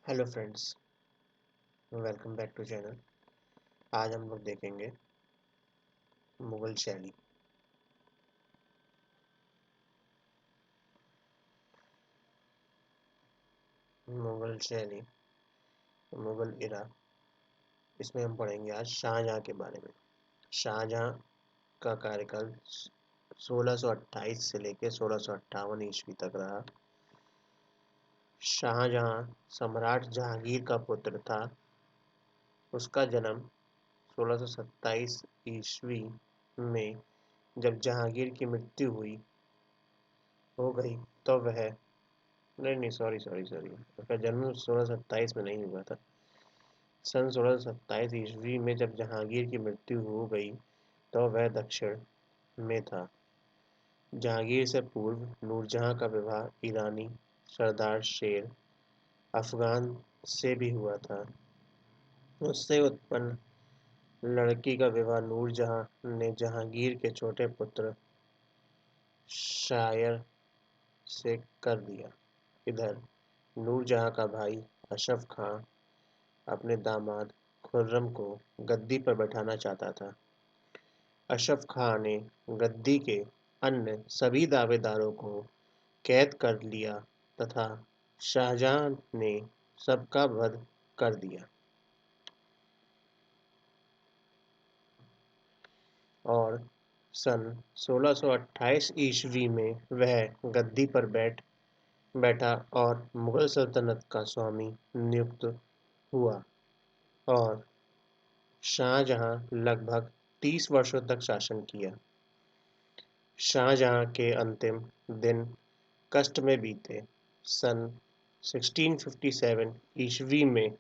Hello friends, welcome back to channel. आज हम लोग देखेंगे मुगल शैली। मुगल शैली, मुगल इरा। इसमें हम पढ़ेंगे आज शाहजहां के बारे में। शाहजहां का कार्यकाल 1628 से लेकर 1658 ईस्वी तक रहा। शाहजहां सम्राट जहांगीर का पुत्र था। उसका जन्म 1627 ईस्वी में जब जहांगीर की मृत्यु हो गई तो वह नहीं नहीं सॉरी सॉरी सॉरी उसका जन्म 1627 में नहीं हुआ था। सन 1627 ईस्वी में जब जहांगीर की मृत्यु हो गई तो वह दक्षिण में था। जहांगीर से पूर्व नूरजहां का विवाह ईरानी सरदार शेर अफगान से भी हुआ था। उससे उत्पन्न लड़की का विवाह नूरजहां ने जहांगीर के छोटे पुत्र शायर से कर दिया। इधर नूरजहां का भाई अशरफ खां अपने दामाद खुर्रम को गद्दी पर बैठाना चाहता था। अशरफ खां ने गद्दी के अन्य सभी दावेदारों को कैद कर लिया तथा शाहजहां ने सबका वध कर दिया और सन 1628 ईस्वी में वह गद्दी पर बैठा और मुगल सल्तनत का स्वामी नियुक्त हुआ और शाहजहां लगभग 30 वर्षों तक शासन किया। शाहजहां के अंतिम दिन कष्ट में बीते। सन 1657 ईस्वी में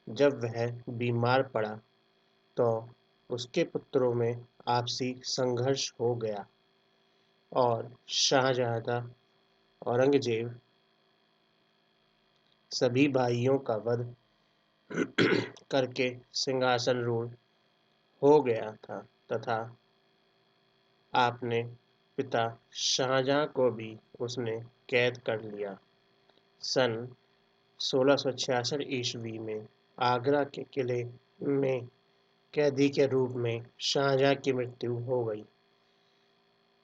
जब वह बीमार पड़ा तो उसके पुत्रों में आपसी संघर्ष हो गया और शाहजहां औरंगजेब सभी भाइयों का वध करके सिंहासनरूढ़ हो गया था तथा आपने पिता शाहजहां को भी उसने कैद कर लिया। सन 1666 ईस्वी में आगरा के किले में कैदी के रूप में शाहजहां की मृत्यु हो गई।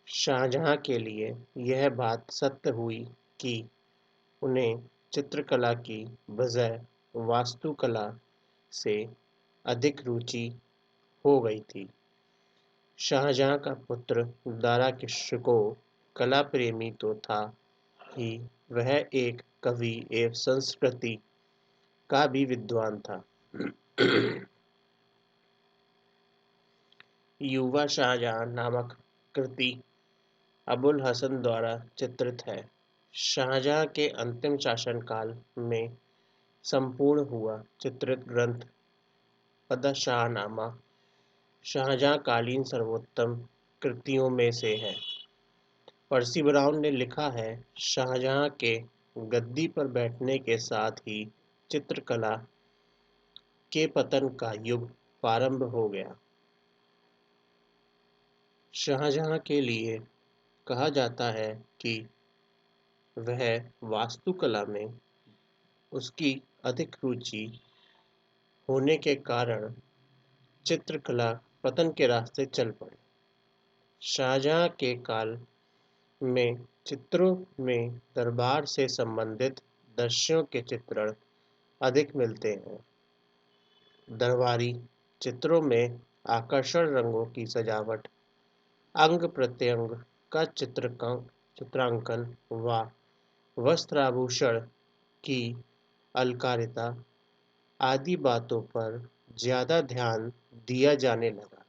शाहजहां के लिए यह बात सत्य हुई कि उन्हें चित्रकला की बजाय वास्तुकला से अधिक रुचि हो गई थी। शाहजहां का पुत्र दारा को कला प्रेमी तो था ही, वह एक कवि एवं संस्कृति का भी विद्वान था। युवा शाहजहां नामक कृति अबुल हसन द्वारा चित्रित है। शाहजहां के अंतिम शासनकाल में संपूर्ण हुआ चित्रित ग्रंथ पदशाहनामा शाहजहां-कालीन सर्वोत्तम कृतियों में से है। पर्सी ब्राउन ने लिखा है, शाहजहां के गद्दी पर बैठने के साथ ही चित्रकला के पतन का युग प्रारंभ हो गया। शाहजहां के लिए कहा जाता है कि वह वास्तुकला में उसकी अधिक रुचि होने के कारण चित्रकला पतन के रास्ते चल पड़ी। शाहजहां के काल में चित्रों में दरबार से संबंधित दृश्यों के चित्रण अधिक मिलते हैं। दरबारी चित्रों में आकर्षक रंगों की सजावट, अंग प्रत्यंग का चित्रांकन व वस्त्राभूषण की अलंकारिता आदि बातों पर ज्यादा ध्यान दिया जाने लगा।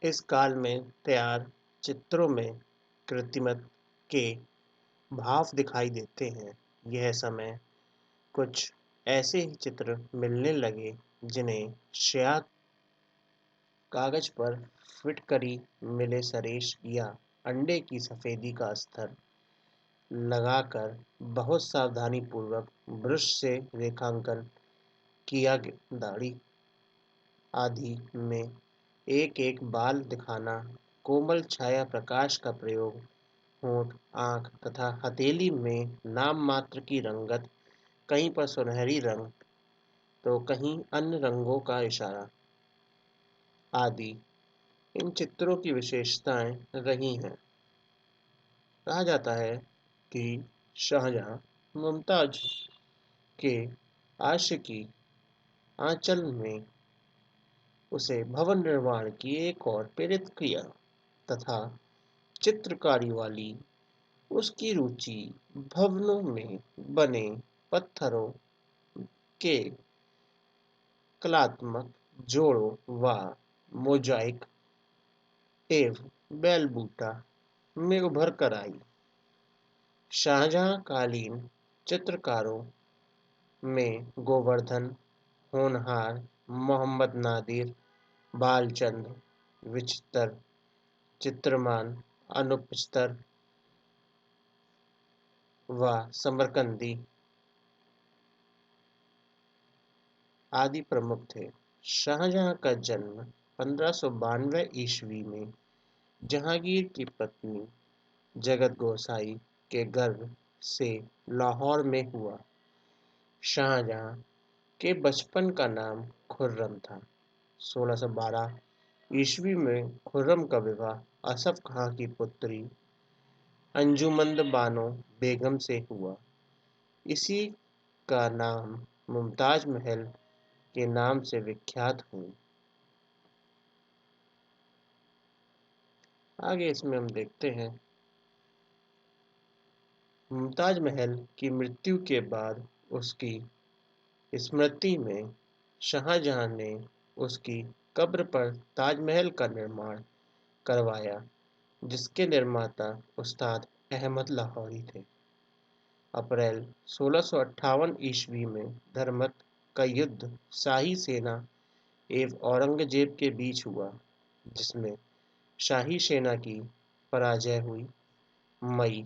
इस काल में तैयार चित्रों में कृत्रिमत के भाव दिखाई देते हैं। यह समय कुछ ऐसे ही चित्र मिलने लगे जिन्हें स्याह कागज पर फिटकरी मिले सरेश या अंडे की सफेदी का स्तर लगाकर बहुत सावधानीपूर्वक ब्रश से रेखांकन किया दाढ़ी आदि में एक एक बाल दिखाना, कोमल छाया प्रकाश का प्रयोग, होंठ, आंख तथा हथेली में नाम मात्र की रंगत, कहीं पर सुनहरी रंग तो कहीं अन्य रंगों का इशारा आदि इन चित्रों की विशेषताएं रही हैं। कहा जाता है कि शाहजहां मुमताज के आशिकी आंचल में उसे भवन निर्माण की एक और प्रेरित किया तथा चित्रकारी वाली उसकी रुचि भवनों में बने पत्थरों के कलात्मक जोड़ों व मोजाइक एवं बेलबूटा में उभर कर आई। शाहजहां कालीन चित्रकारों में गोवर्धन, होनहार, मोहम्मद नादिर, बालचंद्र, विचित्र, चित्रमान, अनुपस्तर व समरकंदी आदि प्रमुख थे। शाहजहां का जन्म 1592 ईस्वी में जहांगीर की पत्नी जगत गोसाई के गर्भ से लाहौर में हुआ। शाहजहां के बचपन का नाम खुर्रम था। 1612 ईस्वी में खुर्रम का विवाह असफ खां की पुत्री अंजुमंद बानो बेगम से हुआ। इसी का नाम मुमताज महल के नाम से विख्यात हुई। आगे इसमें हम देखते हैं मुमताज महल की मृत्यु के बाद उसकी स्मृति में शाहजहां ने उसकी कब्र पर ताजमहल का निर्माण करवाया, जिसके निर्माता उस्ताद अहमद लाहौरी थे। अप्रैल 1658 ईस्वी में धर्मत का युद्ध शाही सेना एवं औरंगजेब के बीच हुआ, जिसमें शाही सेना की पराजय हुई। मई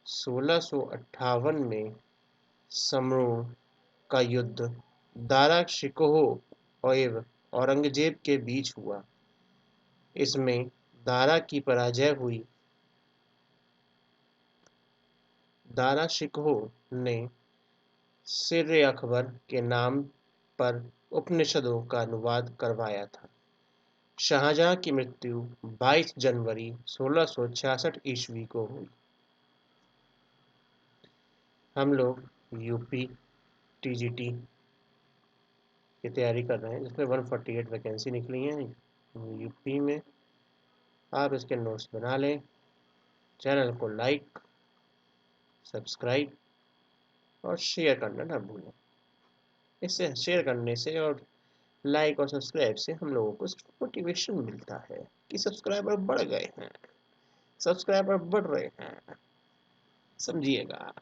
1658 में समरून का युद्ध दारा शिकोह एवं औरंगजेब के बीच हुआ। इसमें दारा की पराजय हुई। दारा शिकोह ने सिर अकबर के नाम पर उपनिषदों का अनुवाद करवाया था। शाहजहां की मृत्यु 22 जनवरी 1666 ईस्वी को हुई। हम लोग यूपी टीजीटी की तैयारी कर रहे हैं, जिसमें 148 वैकेंसी निकली हैं यूपी में। आप इसके नोट्स बना लें। चैनल को लाइक, सब्सक्राइब और शेयर करना ना भूलें। इससे शेयर करने से और लाइक और सब्सक्राइब से हम लोगों को मोटिवेशन मिलता है कि सब्सक्राइबर बढ़ गए हैं, सब्सक्राइबर बढ़ रहे हैं, समझिएगा।